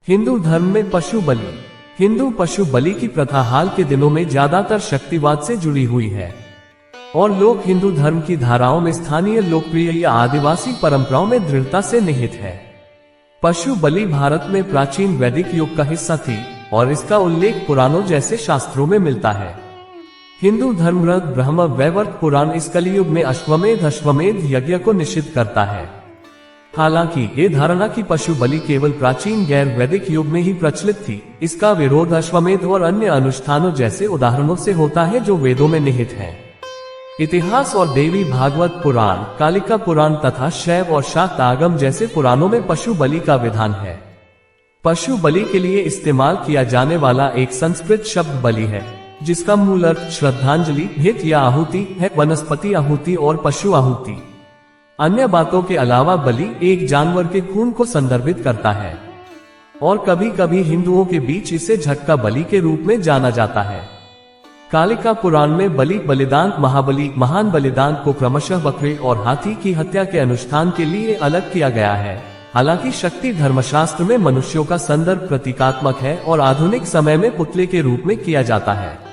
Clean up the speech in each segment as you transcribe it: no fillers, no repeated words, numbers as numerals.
हिंदू धर्म में पशु बलि। हिंदू पशु बलि की प्रथा हाल के दिनों में ज्यादातर शक्तिवाद से जुड़ी हुई है और लोग हिंदू धर्म की धाराओं में स्थानीय लोकप्रिय या आदिवासी परंपराओं में दृढ़ता से निहित है। पशु बलि भारत में प्राचीन वैदिक युग का हिस्सा थी और इसका उल्लेख पुराणों जैसे शास्त्रों में मिलता है। हिंदू धर्म ग्रंथ ब्रह्म वैवर्त पुराण इस कलियुग में अश्वमेध यज्ञ को निषिद्ध करता है। हालांकि ये धारणा की पशु बलि केवल प्राचीन गैर वैदिक युग में ही प्रचलित थी, इसका विरोध अश्वमेध और अन्य अनुष्ठानों जैसे उदाहरणों से होता है जो वेदों में निहित हैं। इतिहास और देवी भागवत पुराण, कालिका पुराण तथा शैव और शाक्त आगम जैसे पुराणों में पशु बलि का विधान है। पशु बलि के लिए इस्तेमाल किया जाने वाला एक संस्कृत शब्द बलि है, जिसका मूल अर्थ श्रद्धांजलि, भेंट या आहुति है। वनस्पति आहुति और पशु आहुति अन्य बातों के अलावा बलि एक जानवर के खून को संदर्भित करता है और कभी कभी हिंदुओं के बीच इसे झटका बलि के रूप में जाना जाता है। कालिका पुराण में बलि बलिदान, महाबलि, महान बलिदान को क्रमशः बकरे और हाथी की हत्या के अनुष्ठान के लिए अलग किया गया है। हालांकि शक्ति धर्मशास्त्र में मनुष्यों का संदर्भ प्रतीकात्मक है और आधुनिक समय में पुतले के रूप में किया जाता है।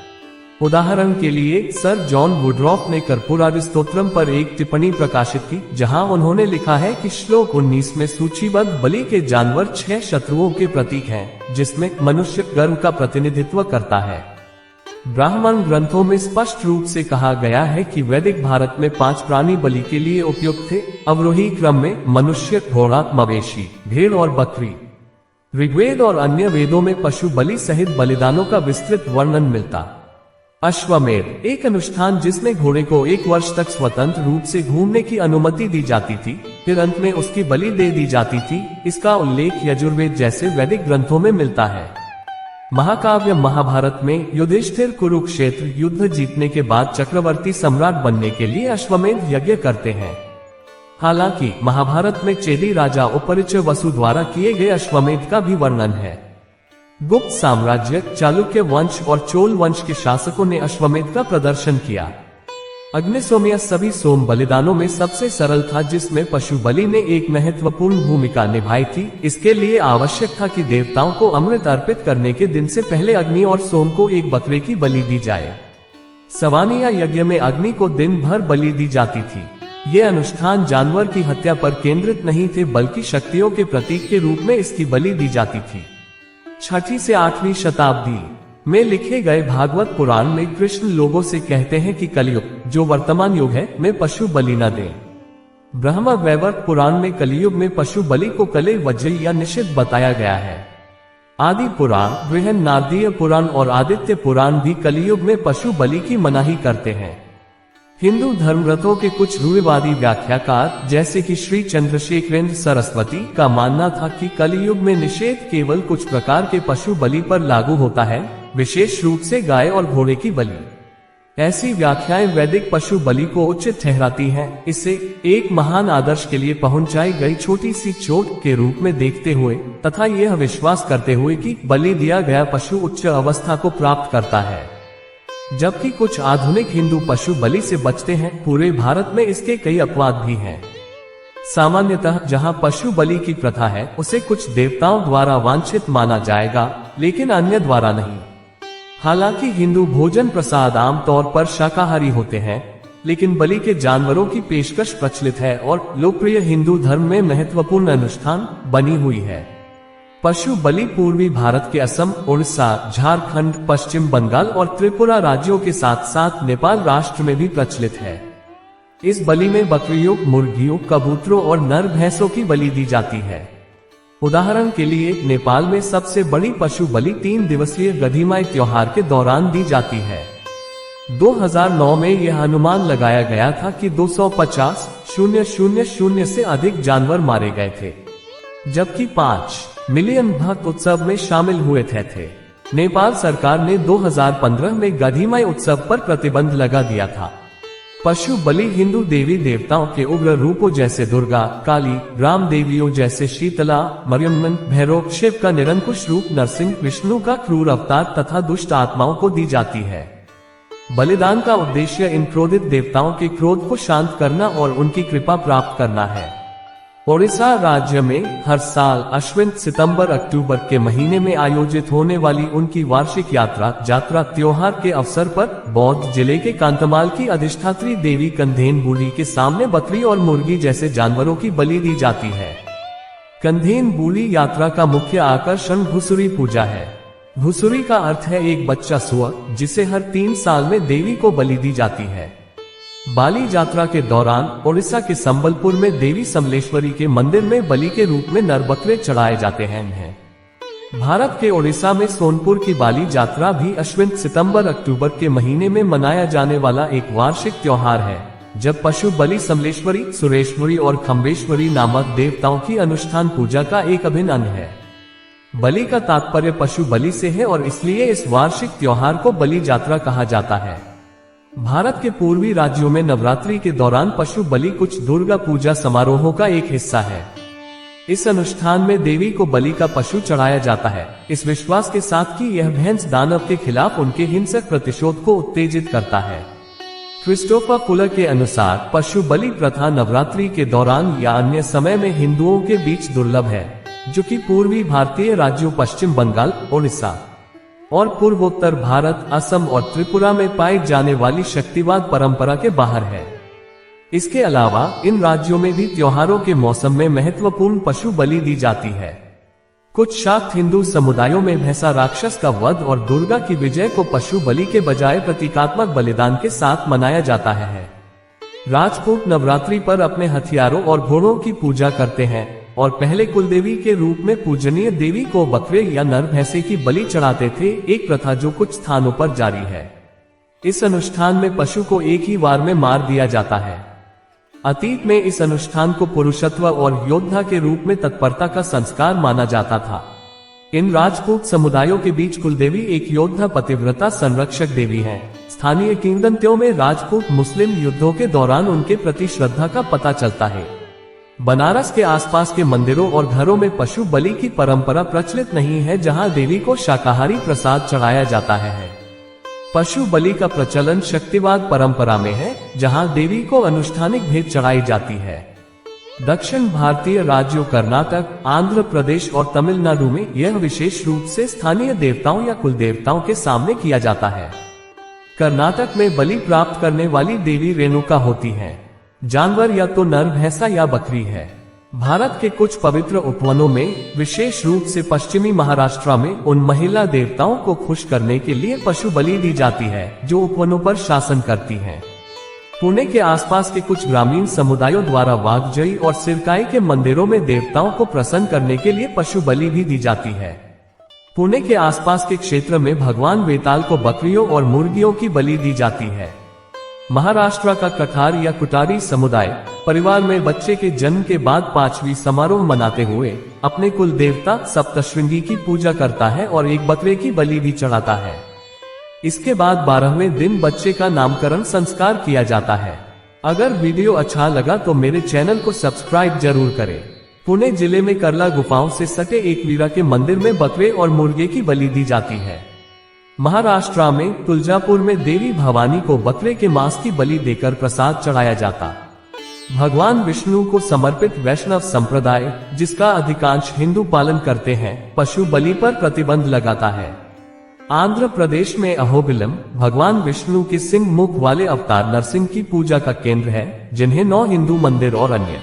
उदाहरण के लिए सर जॉन वुडरॉफ ने कर्पूरादि स्तोत्रम पर एक टिप्पणी प्रकाशित की, जहां उन्होंने लिखा है कि श्लोक 19 में सूचीबद्ध बलि के जानवर 6 शत्रुओं के प्रतीक हैं, जिसमें मनुष्य गर्व का प्रतिनिधित्व करता है। ब्राह्मण ग्रंथों में स्पष्ट रूप से कहा गया है कि वैदिक भारत में 5 प्राणी बलि के लिए उपयुक्त थे, अवरोही क्रम में मनुष्य, घोड़ा, मवेशी, भेड़ और बकरी। ऋग्वेद और अन्य वेदों में पशु बलि सहित बलिदानों का विस्तृत वर्णन मिलता। अश्वमेध एक अनुष्ठान जिसमें घोड़े को 1 वर्ष तक स्वतंत्र रूप से घूमने की अनुमति दी जाती थी, फिर अंत में उसकी बलि दे दी जाती थी। इसका उल्लेख यजुर्वेद जैसे वैदिक ग्रंथों में मिलता है। महाकाव्य महाभारत में युधिष्ठिर कुरुक्षेत्र युद्ध जीतने के बाद चक्रवर्ती सम्राट बनने के लिए अश्वमेध यज्ञ करते हैं। हालांकि महाभारत में चेदी राजा उपरिचय वसु द्वारा किए गए अश्वमेध का भी वर्णन है। गुप्त साम्राज्य, चालुक्य वंश और चोल वंश के शासकों ने अश्वमेध का प्रदर्शन किया। अग्निसोम सभी सोम बलिदानों में सबसे सरल था, जिसमें पशु बलि ने एक महत्वपूर्ण भूमिका निभाई थी। इसके लिए आवश्यक था कि देवताओं को अमृत अर्पित करने के दिन से पहले अग्नि और सोम को एक बकरे की बलि दी जाए। सवानिया यज्ञ में अग्नि को दिन भर बलि दी जाती थी। ये अनुष्ठान जानवर की हत्या पर केंद्रित नहीं थे, बल्कि शक्तियों के प्रतीक के रूप में इसकी बलि दी जाती थी। 6वीं से 8वीं शताब्दी में लिखे गए भागवत पुराण में कृष्ण लोगों से कहते हैं कि कलयुग, जो वर्तमान युग है, में पशु बलि न दें। ब्रह्म वैवर्त पुराण में कलियुग में पशु बलि को कले वज्र या निषिद्ध बताया गया है। आदि पुराण, बृहन्नादीय पुराण और आदित्य पुराण भी कलियुग में पशु बलि की मनाही करते हैं। हिंदू धर्मग्रंथों के कुछ रूढ़िवादी व्याख्याकार जैसे कि श्री चंद्रशेखरेंद्र सरस्वती का मानना था कि कलियुग में निषेध केवल कुछ प्रकार के पशु बलि पर लागू होता है, विशेष रूप से गाय और घोड़े की बलि। ऐसी व्याख्याएं वैदिक पशु बलि को उचित ठहराती हैं। इसे एक महान आदर्श के लिए पहुंचाई गई छोटी सी चोट के रूप में देखते हुए तथा यह विश्वास करते हुए कि बलि दिया गया पशु उच्च अवस्था को प्राप्त करता है, जबकि कुछ आधुनिक हिंदू पशु बलि से बचते हैं। पूरे भारत में इसके कई अपवाद भी हैं। सामान्यतः जहां पशु बलि की प्रथा है, उसे कुछ देवताओं द्वारा वांछित माना जाएगा, लेकिन अन्य द्वारा नहीं। हालांकि हिंदू भोजन प्रसाद आमतौर पर शाकाहारी होते हैं, लेकिन बलि के जानवरों की पेशकश प्रचलित है और लोकप्रिय हिंदू धर्म में महत्वपूर्ण अनुष्ठान बनी हुई है। पशु बलि पूर्वी भारत के असम, उड़ीसा, झारखंड, पश्चिम बंगाल और त्रिपुरा राज्यों के साथ साथ नेपाल राष्ट्र में भी प्रचलित है। इस बलि में बकरियों, मुर्गियों, कबूतरों और नर भैंसों की बलि दी जाती है। उदाहरण के लिए नेपाल में सबसे बड़ी पशु बलि 3 दिवसीय गधीमाई त्योहार के दौरान दी जाती है। 2009 में यह अनुमान लगाया गया था कि 250,000 से अधिक जानवर मारे गए थे, जबकि 5 मिलियन भक्त उत्सव में शामिल हुए थे। नेपाल सरकार ने 2015 में गधीमाई उत्सव पर प्रतिबंध लगा दिया था। पशु बलि हिंदू देवी देवताओं के उग्र रूपों जैसे दुर्गा, काली, राम देवियों जैसे शीतला, मरियम्मन, भैरव, शिव का निरंकुश रूप नरसिंह, विष्णु का क्रूर अवतार तथा दुष्ट आत्माओं को दी जाती है। बलिदान का उद्देश्य इन क्रोधित देवताओं के क्रोध को शांत करना और उनकी कृपा प्राप्त करना है। ओडिशा राज्य में हर साल अश्विन सितंबर अक्टूबर के महीने में आयोजित होने वाली उनकी वार्षिक यात्रा त्योहार के अवसर पर बौद्ध जिले के कांतमाल की अधिष्ठात्री देवी कंधेन बूढ़ी के सामने बकरी और मुर्गी जैसे जानवरों की बलि दी जाती है। कंधेन बूढ़ी यात्रा का मुख्य आकर्षण घुसुरी पूजा है। घुसुरी का अर्थ है एक बच्चा सुअर, जिसे हर 3 साल में देवी को बलि दी जाती है। बाली यात्रा के दौरान ओडिशा के संबलपुर में देवी समलेश्वरी के मंदिर में बलि के रूप में नर बकरे चढ़ाए जाते हैं। भारत के ओडिशा में सोनपुर की बाली यात्रा भी अश्विन सितंबर अक्टूबर के महीने में मनाया जाने वाला एक वार्षिक त्योहार है, जब पशु बलि समलेश्वरी, सुरेश्वरी और खम्बेश्वरी नामक देवताओं की अनुष्ठान पूजा का एक अभिन्न अंग है। बलि का तात्पर्य पशु बलि से है और इसलिए इस वार्षिक त्योहार को बलि यात्रा कहा जाता है। भारत के पूर्वी राज्यों में नवरात्रि के दौरान पशु बलि कुछ दुर्गा पूजा समारोहों का एक हिस्सा है। इस अनुष्ठान में देवी को बलि का पशु चढ़ाया जाता है, इस विश्वास के साथ कि यह भैंस दानव के खिलाफ उनके हिंसक प्रतिशोध को उत्तेजित करता है। क्रिस्टोफर फुलर के अनुसार पशु बलि प्रथा नवरात्रि के दौरान या अन्य समय में हिंदुओं के बीच दुर्लभ है, जो कि पूर्वी भारतीय राज्यों पश्चिम बंगाल, ओडिशा और पूर्वोत्तर भारत, असम और त्रिपुरा में पाई जाने वाली शक्तिवाद परंपरा के बाहर है। इसके अलावा इन राज्यों में भी त्योहारों के मौसम में महत्वपूर्ण पशु बलि दी जाती है। कुछ शाक्त हिंदू समुदायों में भैंसा राक्षस का वध और दुर्गा की विजय को पशु बलि के बजाय प्रतीकात्मक बलिदान के साथ मनाया जाता है। राजपूत नवरात्रि पर अपने हथियारों और घोड़ों की पूजा करते हैं और पहले कुलदेवी के रूप में पूजनीय देवी को बकरे या नर भैंसे की बलि चढ़ाते थे, एक प्रथा जो कुछ स्थानों पर जारी है। इस अनुष्ठान में पशु को एक ही वार में मार दिया जाता है। अतीत में इस अनुष्ठान को पुरुषत्व और योद्धा के रूप में तत्परता का संस्कार माना जाता था। इन राजपूत समुदायों के बीच कुलदेवी एक योद्धा पतिव्रता संरक्षक देवी है। स्थानीय किंवदंतियों में राजपूत मुस्लिम युद्धों के दौरान उनके प्रति श्रद्धा का पता चलता है। बनारस के आसपास के मंदिरों और घरों में पशु बलि की परंपरा प्रचलित नहीं है, जहां देवी को शाकाहारी प्रसाद चढ़ाया जाता है। पशु बलि का प्रचलन शक्तिवाद परंपरा में है, जहां देवी को अनुष्ठानिक भेंट चढ़ाई जाती है। दक्षिण भारतीय राज्यों कर्नाटक, आंध्र प्रदेश और तमिलनाडु में यह विशेष रूप से स्थानीय देवताओं या कुल देवताओं के सामने किया जाता है। कर्नाटक में बलि प्राप्त करने वाली देवी रेणुका होती है। जानवर या तो नर भैंसा या बकरी है। भारत के कुछ पवित्र उपवनों में, विशेष रूप से पश्चिमी महाराष्ट्र में, उन महिला देवताओं को खुश करने के लिए पशु बलि दी जाती है जो उपवनों पर शासन करती हैं। पुणे के आसपास के कुछ ग्रामीण समुदायों द्वारा वाघजई और सिरकाई के मंदिरों में देवताओं को प्रसन्न करने के लिए पशु बलि भी दी जाती है। पुणे के आसपास के क्षेत्र में भगवान वेताल को बकरियों और मुर्गियों की बलि दी जाती है। महाराष्ट्र का कठार या कुटारी समुदाय परिवार में बच्चे के जन्म के बाद 5वीं समारोह मनाते हुए अपने कुल देवता सप्तशृंगी की पूजा करता है और एक बकरे की बलि भी चढ़ाता है। इसके बाद 12वें दिन बच्चे का नामकरण संस्कार किया जाता है। अगर वीडियो अच्छा लगा तो मेरे चैनल को सब्सक्राइब जरूर करें। पुणे जिले में करला गुफाओं से सटे एक वीरा के मंदिर में बकरे और मुर्गे की बलि दी जाती है। महाराष्ट्र में तुलजापुर में देवी भवानी को बकरे के मांस की बलि देकर प्रसाद चढ़ाया जाता। भगवान विष्णु को समर्पित वैष्णव संप्रदाय, जिसका अधिकांश हिंदू पालन करते हैं, पशु बलि पर प्रतिबंध लगाता है। आंध्र प्रदेश में अहोबिलम भगवान विष्णु के सिंह मुख वाले अवतार नरसिंह की पूजा का केंद्र है, जिन्हें 9 हिंदू मंदिर और अन्य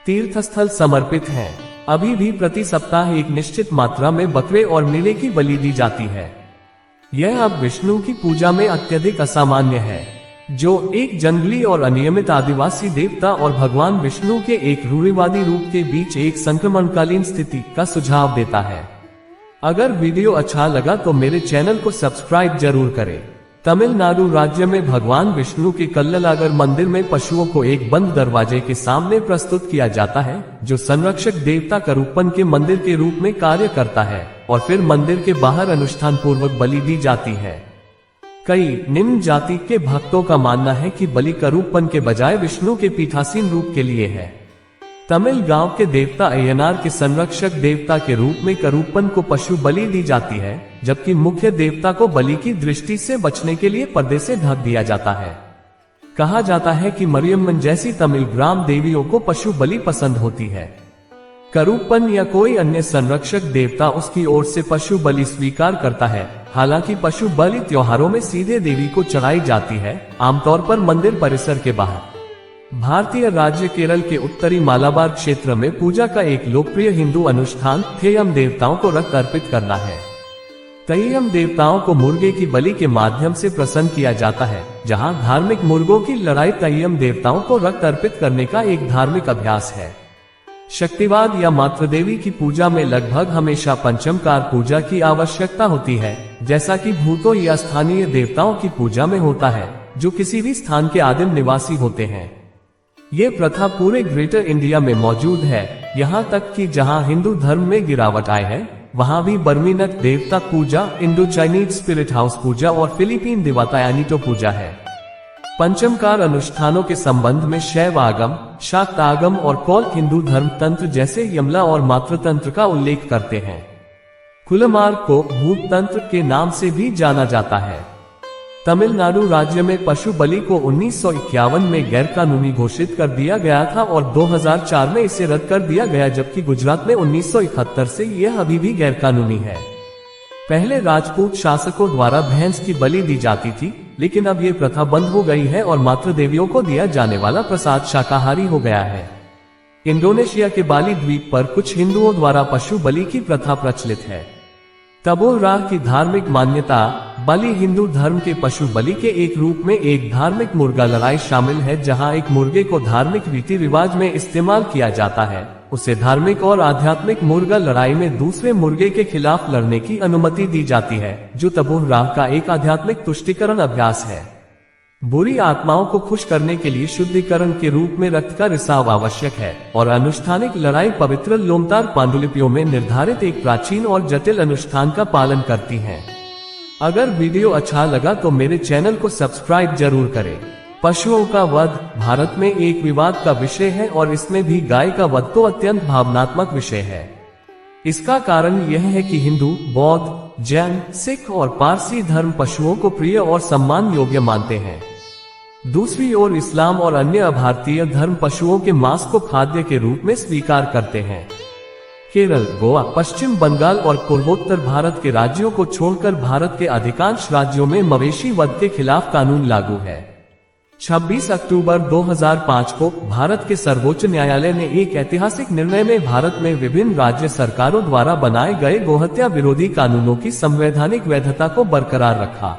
तीर्थस्थल समर्पित हैं। अभी भी प्रति सप्ताह एक निश्चित मात्रा में बकरे और नीले की बलि दी जाती है। यह अब विष्णु की पूजा में अत्यधिक असामान्य है, जो एक जंगली और अनियमित आदिवासी देवता और भगवान विष्णु के एक रूढ़िवादी रूप के बीच एक संक्रमणकालीन स्थिति का सुझाव देता है। अगर वीडियो अच्छा लगा तो मेरे चैनल को सब्सक्राइब जरूर करें। तमिलनाडु राज्य में भगवान विष्णु के कल्ललागर मंदिर में पशुओं को एक बंद दरवाजे के सामने प्रस्तुत किया जाता है, जो संरक्षक देवता करूपन के मंदिर के रूप में कार्य करता है, और फिर मंदिर के बाहर अनुष्ठान पूर्वक बलि दी जाती है। कई निम्न जाति के भक्तों का मानना है कि बलि करूपन के बजाय विष्णु के पीठासीन रूप के लिए है। तमिल गांव के देवता अय्यनार के संरक्षक देवता के रूप में करूपन को पशु बलि दी जाती है, जबकि मुख्य देवता को बलि की दृष्टि से बचने के लिए पर्दे से ढक दिया जाता है। कहा जाता है कि मरियम्मन जैसी तमिल ग्राम देवियों को पशु बलि पसंद होती है। करूपन या कोई अन्य संरक्षक देवता उसकी ओर से पशु बलि स्वीकार करता है। हालांकि पशु बलि त्योहारों में सीधे देवी को चढ़ाई जाती है, आमतौर पर मंदिर परिसर के बाहर। भारतीय राज्य केरल के उत्तरी मालाबार क्षेत्र में पूजा का एक लोकप्रिय हिंदू अनुष्ठान थेयम देवताओं को रक्त अर्पित करना है। तेयम देवताओं को मुर्गे की बलि के माध्यम से प्रसन्न किया जाता है, जहां धार्मिक मुर्गों की लड़ाई तेयम देवताओं को रक्त अर्पित करने का एक धार्मिक अभ्यास है। शक्तिवाद या मातृदेवी की पूजा में लगभग हमेशा पंचमकार पूजा की आवश्यकता होती है, जैसा कि भूतों या स्थानीय देवताओं की पूजा में होता है, जो किसी भी स्थान के आदिम निवासी होते हैं। ये प्रथा पूरे ग्रेटर इंडिया में मौजूद है, यहाँ तक कि जहाँ हिंदू धर्म में गिरावट आई है, वहाँ भी बर्मीनट देवता पूजा, इंडो चाइनीज स्पिरिट हाउस पूजा और फिलीपीन देवता एनिटो पूजा है। पंचमकार अनुष्ठानों के संबंध में शैव आगम, शाक्त आगम और कौल हिंदू धर्म तंत्र जैसे यमला और मातृतंत्र का उल्लेख करते हैं। कुलमार को भूत तंत्र के नाम से भी जाना जाता है। तमिलनाडु राज्य में पशु बलि को 1951 में गैरकानूनी घोषित कर दिया गया था और 2004 में इसे रद्द कर दिया गया, जबकि गुजरात में 1971 से यह अभी भी गैरकानूनी है। पहले राजपूत शासकों द्वारा भैंस की बलि दी जाती थी, लेकिन अब यह प्रथा बंद हो गई है और मातृ देवियों को दिया जाने वाला प्रसाद शाकाहारी हो गया है। इंडोनेशिया के बाली द्वीप पर कुछ हिंदुओं द्वारा पशु बलि की प्रथा प्रचलित है। तबोह राह की धार्मिक मान्यता बलि हिंदू धर्म के पशु बलि के एक रूप में एक धार्मिक मुर्गा लड़ाई शामिल है, जहां एक मुर्गे को धार्मिक रीति रिवाज में इस्तेमाल किया जाता है। उसे धार्मिक और आध्यात्मिक मुर्गा लड़ाई में दूसरे मुर्गे के खिलाफ लड़ने की अनुमति दी जाती है, जो तबोह राह का एक आध्यात्मिक तुष्टिकरण अभ्यास है। बुरी आत्माओं को खुश करने के लिए शुद्धिकरण के रूप में रक्त का रिसाव आवश्यक है और अनुष्ठानिक लड़ाई पवित्र लोमतार पांडुलिपियों में निर्धारित एक प्राचीन और जटिल अनुष्ठान का पालन करती हैं। अगर वीडियो अच्छा लगा तो मेरे चैनल को सब्सक्राइब जरूर करें। पशुओं का वध भारत में एक विवाद का विषय है और इसमें भी गाय का वध तो अत्यंत भावनात्मक विषय है। इसका कारण यह है कि हिंदू, बौद्ध, जैन, सिख और पारसी धर्म पशुओं को प्रिय और सम्मान योग्य मानते हैं। दूसरी ओर इस्लाम और अन्य भारतीय धर्म पशुओं के मांस को खाद्य के रूप में स्वीकार करते हैं। केरल, गोवा, पश्चिम बंगाल और पूर्वोत्तर भारत के राज्यों को छोड़कर भारत के अधिकांश राज्यों में मवेशी वध के खिलाफ कानून लागू है। 26 अक्टूबर 2005 को भारत के सर्वोच्च न्यायालय ने एक ऐतिहासिक निर्णय में भारत में विभिन्न राज्य सरकारों द्वारा बनाए गए गोहत्या विरोधी कानूनों की संवैधानिक वैधता को बरकरार रखा।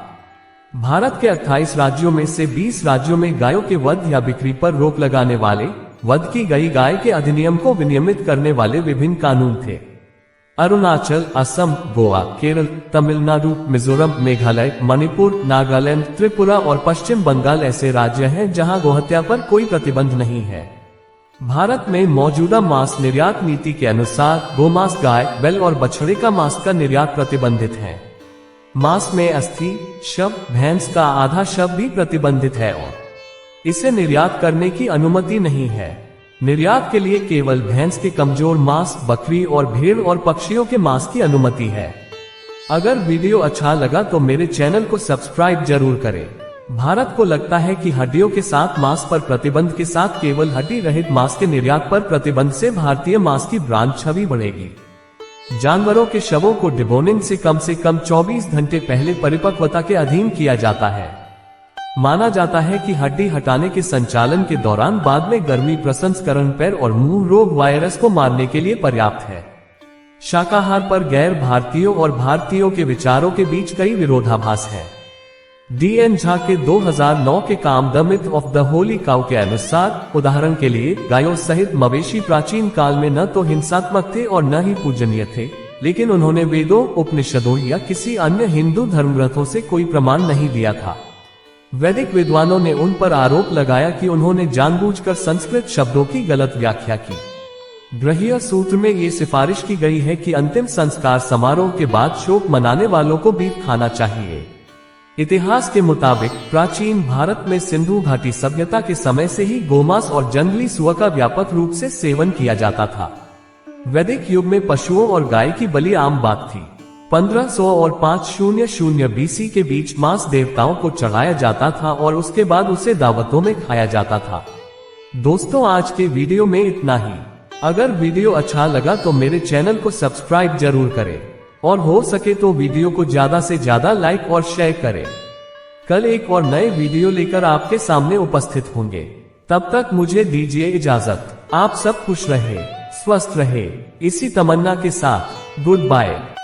भारत के 28 राज्यों में से 20 राज्यों में गायों के वध या बिक्री पर रोक लगाने वाले, वध की गई गाय के अधिनियम को विनियमित करने वाले विभिन्न कानून थे। अरुणाचल, असम, गोवा, केरल, तमिलनाडु, मिजोरम, मेघालय, मणिपुर, नागालैंड, त्रिपुरा और पश्चिम बंगाल ऐसे राज्य हैं जहां गोहत्या पर कोई प्रतिबंध नहीं है। भारत में मौजूदा मांस निर्यात नीति के अनुसार गोमांस गाय, बैल और बछड़े का मांस का निर्यात प्रतिबंधित है। मांस में अस्थि, शव, भैंस का आधा शव भी प्रतिबंधित है और इसे निर्यात करने की अनुमति नहीं है। निर्यात के लिए केवल भैंस के कमजोर मांस, बकरी और भेड़ और पक्षियों के मांस की अनुमति है। अगर वीडियो अच्छा लगा तो मेरे चैनल को सब्सक्राइब जरूर करें। भारत को लगता है कि हड्डियों के साथ मांस पर प्रतिबंध के साथ केवल हड्डी रहित मांस के निर्यात पर प्रतिबंध से भारतीय मांस की ब्रांड छवि बढ़ेगी। जानवरों के शवों को डिबोनिंग से कम 24 घंटे पहले परिपक्वता के अधीन किया जाता है। माना जाता है कि हड्डी हटाने के संचालन के दौरान बाद में गर्मी प्रसंस्करण पैर और मुंह रोग वायरस को मारने के लिए पर्याप्त है। शाकाहार पर गैर भारतीयों और भारतीयों के विचारों के बीच कई विरोधाभास हैं। DN झा के 2009 के काम the myth of the Holi cow के अनुसार, उदाहरण के लिए, गायों सहित मवेशी प्राचीन काल में न तो हिंसात्मक थे और न ही पूजनीय थे, लेकिन उन्होंने वेदों, उपनिषदों या किसी अन्य हिंदू धर्मग्रंथों से कोई प्रमाण नहीं दिया था। वैदिक विद्वानों ने उन पर आरोप लगाया कि उन्होंने जानबूझकर संस्कृत शब्दों की गलत व्याख्या की। गृह्य सूत्र में ये सिफारिश की गई है कि अंतिम संस्कार समारोह के बाद शोक मनाने वालों को बीफ खाना चाहिए। इतिहास के मुताबिक प्राचीन भारत में सिंधु घाटी सभ्यता के समय से ही गोमांस और जंगली सुअर का व्यापक रूप से सेवन किया जाता था। वैदिक युग में पशुओं और गाय की बलि आम बात थी। 1500 और 500 BC के बीच मांस देवताओं को चढ़ाया जाता था और उसके बाद उसे दावतों में खाया जाता था। दोस्तों, आज के वीडियो में इतना ही। अगर वीडियो अच्छा लगा तो मेरे चैनल को सब्सक्राइब जरूर करें और हो सके तो वीडियो को ज्यादा से ज्यादा लाइक और शेयर करें। कल एक और नए वीडियो लेकर आपके सामने उपस्थित होंगे। तब तक मुझे दीजिए इजाजत। आप सब खुश रहे, स्वस्थ रहे, इसी तमन्ना के साथ गुड बाय।